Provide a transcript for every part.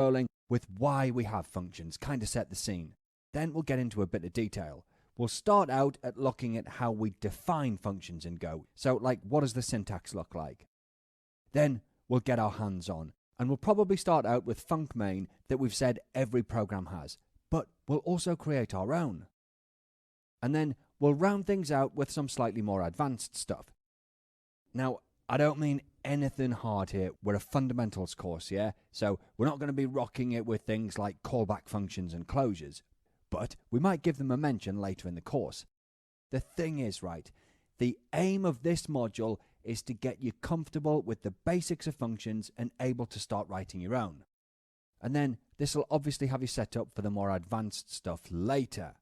rolling with why we have functions, kind of set the scene. Then we'll get into a bit of detail. We'll start out at looking at how we define functions in Go. So, like, what does the syntax look like? Then we'll get our hands on, and we'll probably start out with func main that we've said every program has, but we'll also create our own. And then we'll round things out with some slightly more advanced stuff. Now, I don't mean anything hard here. We're a fundamentals course, yeah? So we're not going to be rocking it with things like callback functions and closures, but we might give them a mention later in the course. The thing is, right, the aim of this module is to get you comfortable with the basics of functions and able to start writing your own. And then this will obviously have you set up for the more advanced stuff later.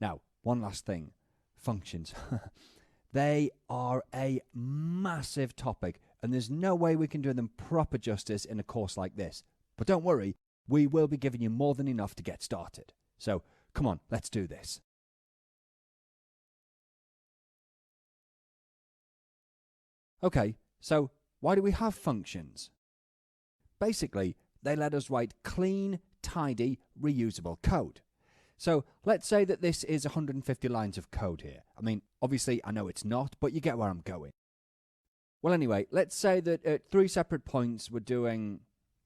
Now, one last thing. Functions. They are a massive topic, and there's no way we can do them proper justice in a course like this. But don't worry, we will be giving you more than enough to get started. So, come on, let's do this. Okay, so why do we have functions? Basically, they let us write clean, tidy, reusable code. So let's say that this is 150 lines of code here. I mean, obviously I know it's not, but you get where I'm going. Well, anyway, let's say that at 3 separate points we're doing,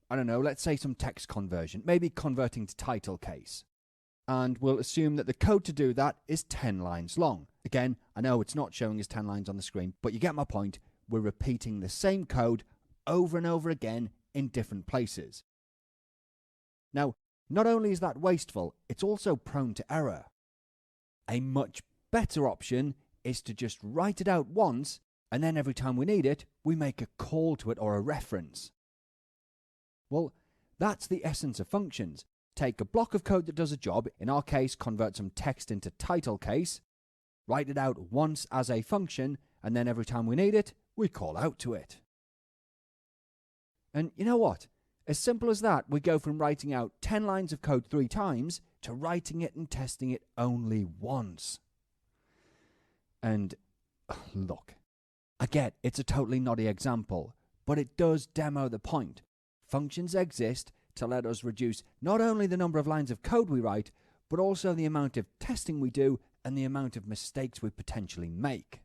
I don't know, let's say some text conversion, maybe converting to title case. And we'll assume that the code to do that is 10 lines long. Again, I know it's not showing as 10 lines on the screen, but you get my point. We're repeating the same code over and over again in different places. Now, not only is that wasteful, it's also prone to error. A much better option is to just write it out once, and then every time we need it, we make a call to it or a reference. Well, that's the essence of functions. Take a block of code that does a job, in our case convert some text into title case, write it out once as a function, and then every time we need it, we call out to it. And you know what? As simple as that, we go from writing out 10 lines of code 3 times to writing it and testing it only once. And look, I get it's a totally noddy example, but it does demo the point. Functions exist to let us reduce not only the number of lines of code we write, but also the amount of testing we do and the amount of mistakes we potentially make.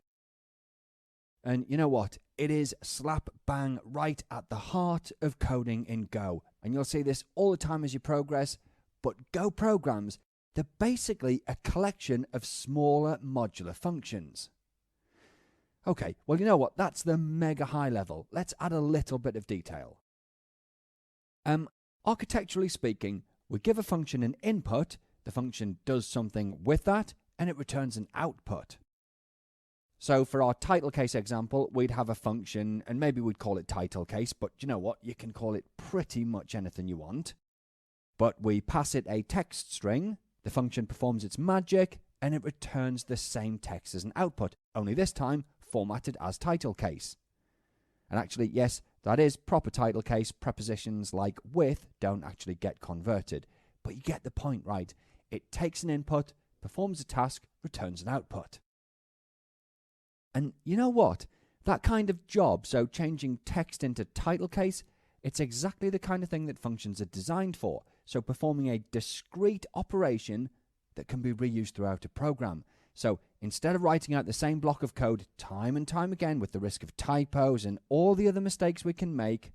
And you know what? It is slap bang right at the heart of coding in Go. And you'll see this all the time as you progress. But Go programs, they're basically a collection of smaller modular functions. Okay, well, you know what? That's the mega high level. Let's add a little bit of detail. Architecturally speaking, we give a function an input, the function does something with that, and it returns an output. So for our title case example, we'd have a function, and maybe we'd call it title case, but you know what? You can call it pretty much anything you want. But we pass it a text string, the function performs its magic, and it returns the same text as an output, only this time formatted as title case. And actually, yes, that is proper title case. Prepositions like with don't actually get converted. But you get the point, right? It takes an input, performs a task, returns an output. And you know what? That kind of job, so changing text into title case, it's exactly the kind of thing that functions are designed for. So performing a discrete operation that can be reused throughout a program. So instead of writing out the same block of code time and time again with the risk of typos and all the other mistakes we can make,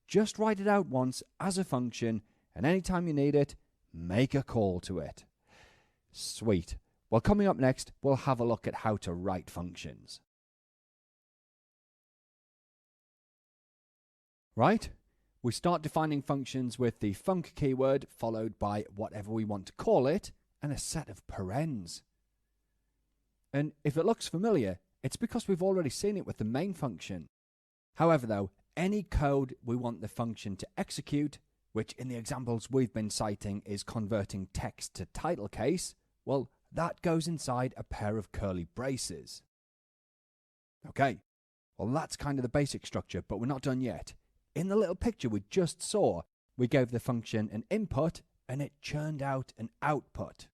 just write it out once as a function, and anytime you need it, make a call to it. Sweet. Well, coming up next, we'll have a look at how to write functions. Right? We start defining functions with the func keyword, followed by whatever we want to call it, and a set of parens. And if it looks familiar, it's because we've already seen it with the main function. However, though, any code we want the function to execute, which in the examples we've been citing is converting text to title case, well, that goes inside a pair of curly braces. Okay, well that's kind of the basic structure, but we're not done yet. In the little picture we just saw, we gave the function an input and it churned out an output.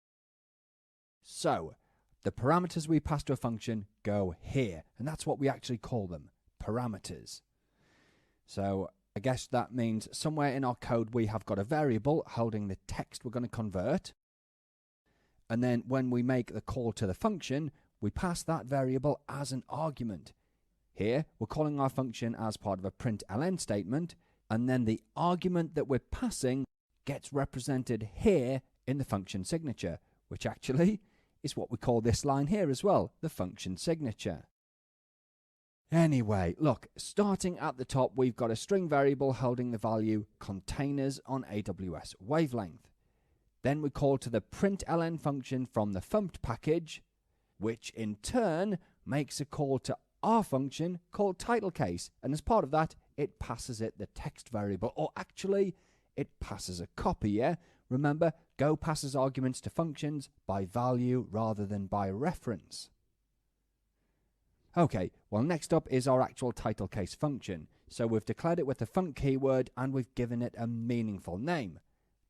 So, the parameters we pass to a function go here, and that's what we actually call them, parameters. So, I guess that means somewhere in our code we have got a variable holding the text we're going to convert. And then when we make the call to the function, we pass that variable as an argument. Here, we're calling our function as part of a println statement, and then the argument that we're passing gets represented here in the function signature, which actually is what we call this line here as well, the function signature. Anyway, look, starting at the top, we've got a string variable holding the value containers on AWS wavelength. Then we call to the println function from the thumped package, which in turn makes a call to our function called title case, and as part of that, it passes it the text variable, or actually, it passes a copy, yeah? Remember, Go passes arguments to functions by value rather than by reference. Okay, well next up is our actual title case function. So we've declared it with the func keyword and we've given it a meaningful name.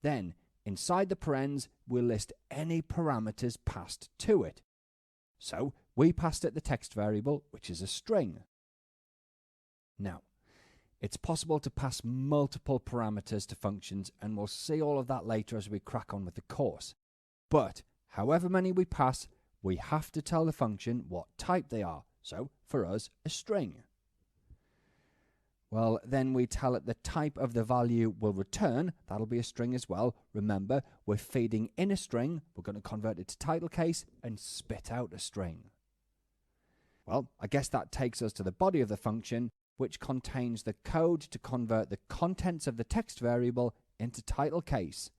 Then, inside the parens, we'll list any parameters passed to it. So, we passed it the text variable, which is a string. Now, it's possible to pass multiple parameters to functions, and we'll see all of that later as we crack on with the course. But, however many we pass, we have to tell the function what type they are. So, for us, a string. Well, then we tell it the type of the value we'll return. That'll be a string as well. Remember, we're feeding in a string. We're going to convert it to title case and spit out a string. Well, I guess that takes us to the body of the function, which contains the code to convert the contents of the text variable into title case.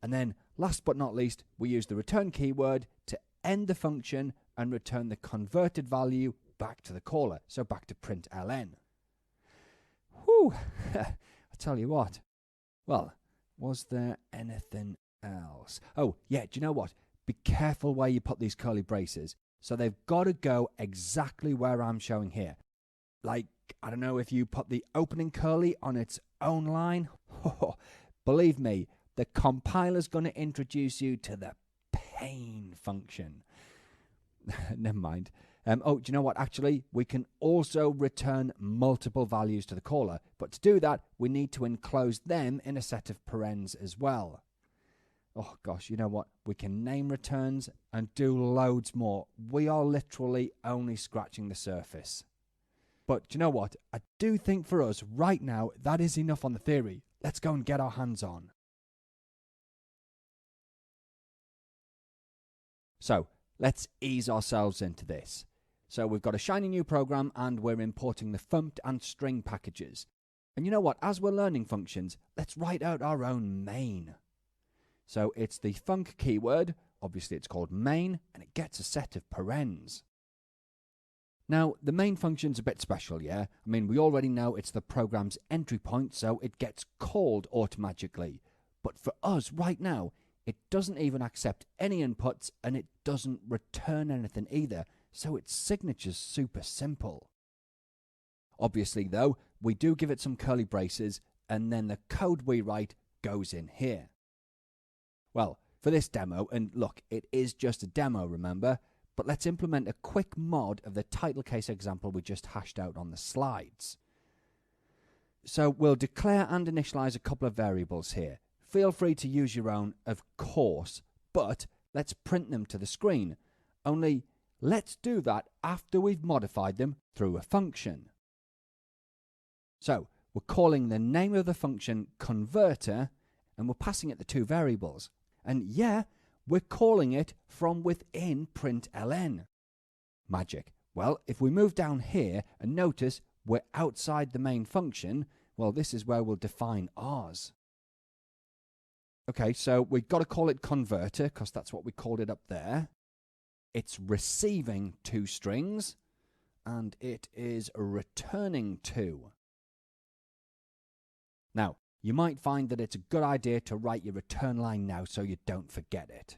And then, last but not least, we use the return keyword to end the function and return the converted value back to the caller, so back to println. Whew, I tell you what. Well, was there anything else? Oh, yeah, do you know what? Be careful where you put these curly braces. So they've got to go exactly where I'm showing here. Like, I don't know if you put the opening curly on its own line. Believe me, the compiler's going to introduce you to the pain function. Never mind. Oh, do you know what? Actually, we can also return multiple values to the caller. But to do that, we need to enclose them in a set of parens as well. Oh gosh, you know what? We can name returns and do loads more. We are literally only scratching the surface. But do you know what? I do think for us right now, that is enough on the theory. Let's go and get our hands on. So, let's ease ourselves into this. So we've got a shiny new program and we're importing the thumped and string packages. And you know what? As we're learning functions, let's write out our own main. So it's the func keyword, obviously it's called main, and it gets a set of parens. Now, the main function's a bit special, yeah? I mean, we already know it's the program's entry point, so it gets called automatically. But for us, right now, it doesn't even accept any inputs, and it doesn't return anything either, so its signature's super simple. Obviously, though, we do give it some curly braces, and then the code we write goes in here. Well, for this demo, and look, it is just a demo, remember? But let's implement a quick mod of the title case example we just hashed out on the slides. So we'll declare and initialize a couple of variables here. Feel free to use your own, of course, but let's print them to the screen. Only, let's do that after we've modified them through a function. So, we're calling the name of the function converter, and we're passing it the two variables. And yeah, we're calling it from within println. Magic. Well, if we move down here and notice we're outside the main function, well, this is where we'll define ours. Okay, so we've got to call it converter because that's what we called it up there. It's receiving two strings and it is returning two. Now, you might find that it's a good idea to write your return line now so you don't forget it.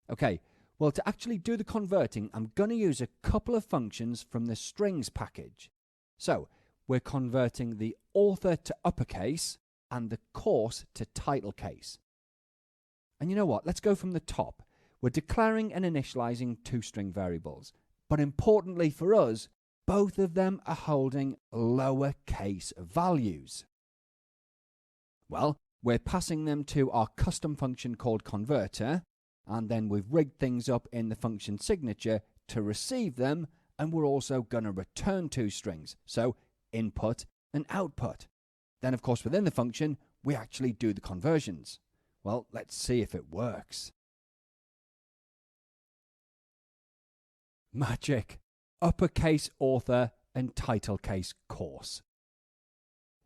Okay, well, to actually do the converting, I'm going to use a couple of functions from the strings package. So, we're converting the author to uppercase and the course to title case. And you know what? Let's go from the top. We're declaring and initializing two string variables. But importantly for us, both of them are holding lowercase values. Well, we're passing them to our custom function called converter, and then we've rigged things up in the function signature to receive them, and we're also going to return two strings, so input and output. Then, of course, within the function, we actually do the conversions. Well, let's see if it works. Magic! Uppercase author and title case course.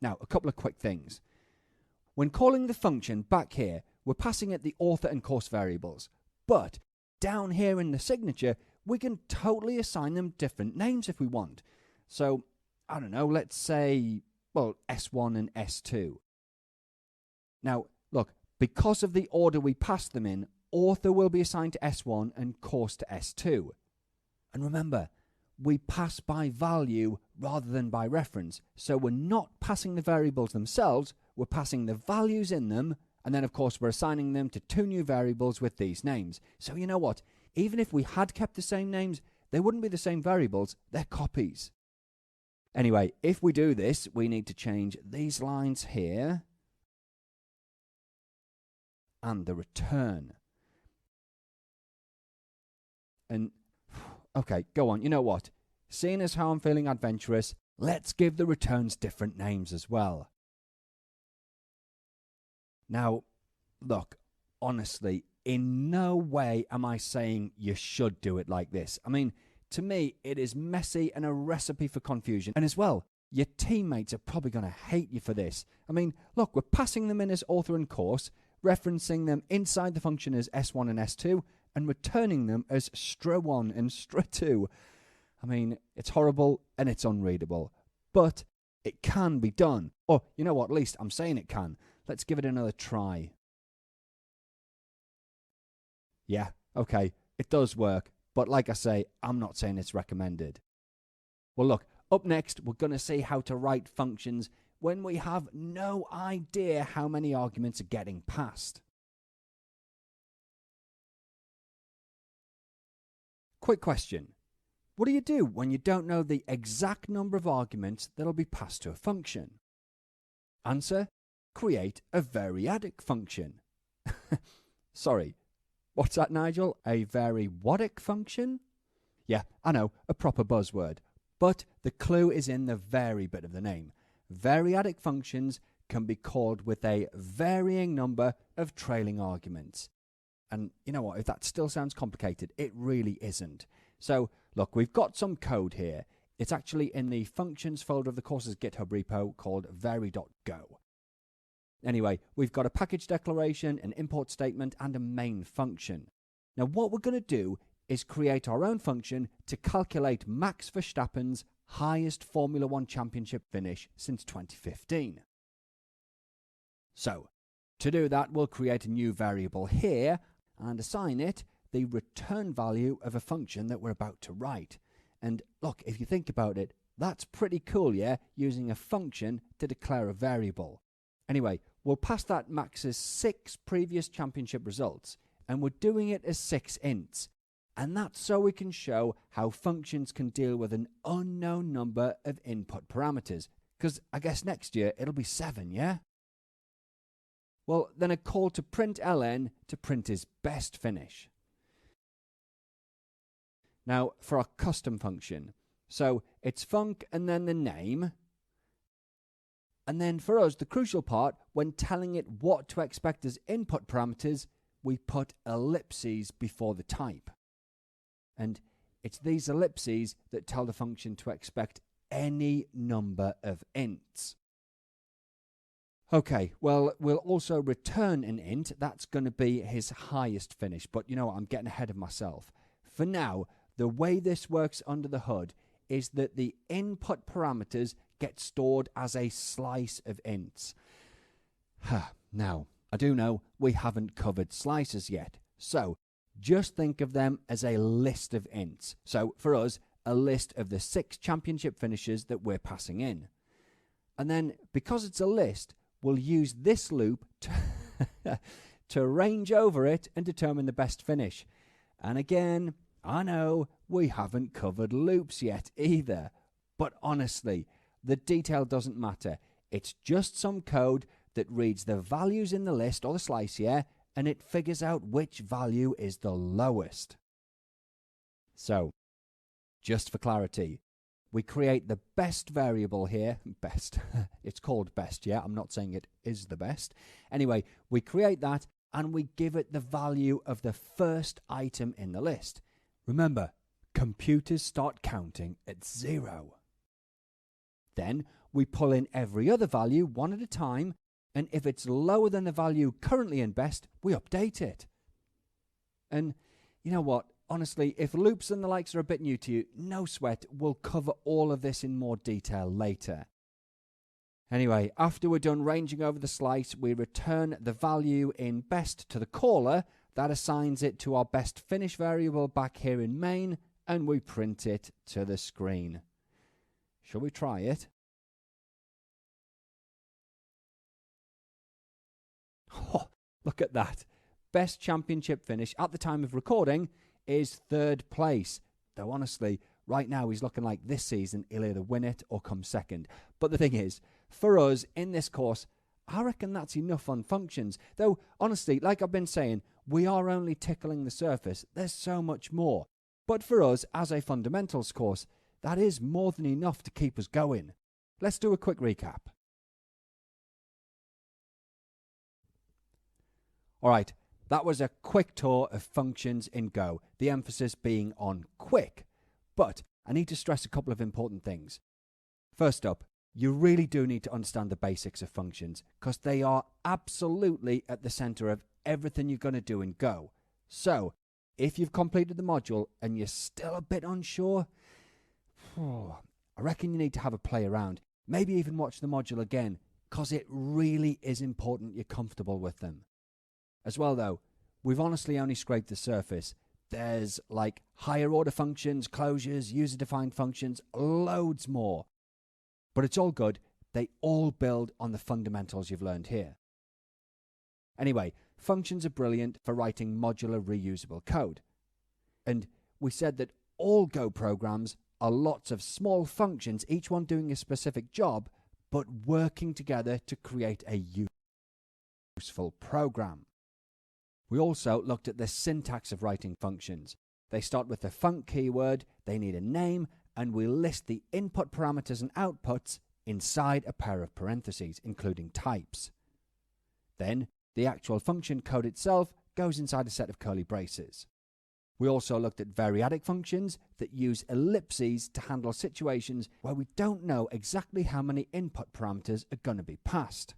Now, a couple of quick things. When calling the function back here, we're passing it the author and course variables, but down here in the signature, we can totally assign them different names if we want. So, I don't know, let's say, well, S1 and S2. Now, look, because of the order we pass them in, author will be assigned to S1 and course to S2. And remember, we pass by value rather than by reference, so we're not passing the variables themselves, we're passing the values in them, and then of course we're assigning them to two new variables with these names. So you know what, even if we had kept the same names, they wouldn't be the same variables, they're copies. Anyway, if we do this, we need to change these lines here and the return. And okay, go on, you know what? Seeing as how I'm feeling adventurous, let's give the returns different names as well. Now, look, honestly, in no way am I saying you should do it like this. I mean, to me, it is messy and a recipe for confusion. And as well, your teammates are probably going to hate you for this. I mean, look, we're passing them in as author and course, referencing them inside the function as S1 and S2, and returning them as str1 and str2. I mean, it's horrible and it's unreadable, but it can be done. Or, you know what, at least I'm saying it can. Let's give it another try. Yeah, okay, it does work, but like I say, I'm not saying it's recommended. Well, look, up next, we're going to see how to write functions when we have no idea how many arguments are getting passed. Quick question. What do you do when you don't know the exact number of arguments that'll be passed to a function? Answer: create a variatic function. Sorry, what's that, Nigel? A variatic function? Yeah, I know, a proper buzzword. But the clue is in the vary bit of the name. Variatic functions can be called with a varying number of trailing arguments. And you know what, if that still sounds complicated, it really isn't. So, look, we've got some code here. It's actually in the functions folder of the course's GitHub repo called vary.go. Anyway, we've got a package declaration, an import statement, and a main function. Now, what we're going to do is create our own function to calculate Max Verstappen's highest Formula One championship finish since 2015. So, to do that, we'll create a new variable here and assign it the return value of a function that we're about to write. And look, if you think about it, that's pretty cool, yeah? Using a function to declare a variable. Anyway, we'll pass that Max's 6 previous championship results, and we're doing it as 6 ints. And that's so we can show how functions can deal with an unknown number of input parameters. Because I guess next year it'll be 7, yeah? Well, then a call to println to print his best finish. Now, for our custom function. So, it's func and then the name. And then for us, the crucial part, when telling it what to expect as input parameters, we put ellipses before the type. And it's these ellipses that tell the function to expect any number of ints. Okay, well, we'll also return an int. That's going to be his highest finish. But you know what? I'm getting ahead of myself. For now, the way this works under the hood is that the input parameters get stored as a slice of ints. Now, I do know we haven't covered slices yet. So, just think of them as a list of ints. So, for us, a list of the 6 championship finishes that we're passing in. And then, because it's a list, we'll use this loop to range over it and determine the best finish. And again, I know we haven't covered loops yet either, But honestly, the detail doesn't matter. It's just some code that reads the values in the list or the slice here, and it figures out which value is the lowest. So, just for clarity, we create the best variable here. Best. It's called best, yeah? I'm not saying it is the best. Anyway, we create that and we give it the value of the first item in the list. Remember, computers start counting at 0. Then we pull in every other value one at a time, and if it's lower than the value currently in best, we update it. And you know what? Honestly, if loops and the likes are a bit new to you, no sweat, we'll cover all of this in more detail later. Anyway, after we're done ranging over the slice, we return the value in best to the caller. That assigns it to our best finish variable back here in main, and we print it to the screen. Shall we try it? Oh, look at that. Best championship finish at the time of recording is 3rd place. Though honestly, right now he's looking like this season he'll either win it or come 2nd. But the thing is, for us in this course, I reckon that's enough on functions. Though honestly, like I've been saying, we are only tickling the surface. There's so much more. But for us, as a fundamentals course, that is more than enough to keep us going. Let's do a quick recap. Alright, that was a quick tour of functions in Go, the emphasis being on quick. But I need to stress a couple of important things. First up, you really do need to understand the basics of functions, because they are absolutely at the center of everything you're going to do in Go. So, if you've completed the module and you're still a bit unsure, I reckon you need to have a play around. Maybe even watch the module again, because it really is important you're comfortable with them. As well though, we've honestly only scraped the surface. There's like higher order functions, closures, user-defined functions, loads more. But it's all good. They all build on the fundamentals you've learned here. Anyway, functions are brilliant for writing modular reusable code. And we said that all Go programs are lots of small functions, each one doing a specific job, but working together to create a useful program. We also looked at the syntax of writing functions. They start with the func keyword, they need a name, and we list the input parameters and outputs inside a pair of parentheses, including types. Then, the actual function code itself goes inside a set of curly braces. We also looked at variatic functions that use ellipses to handle situations where we don't know exactly how many input parameters are going to be passed.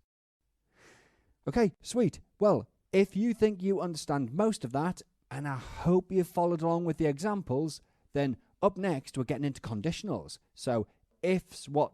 Okay, sweet. Well, if you think you understand most of that, and I hope you've followed along with the examples, then up next we're getting into conditionals. So ifs, what,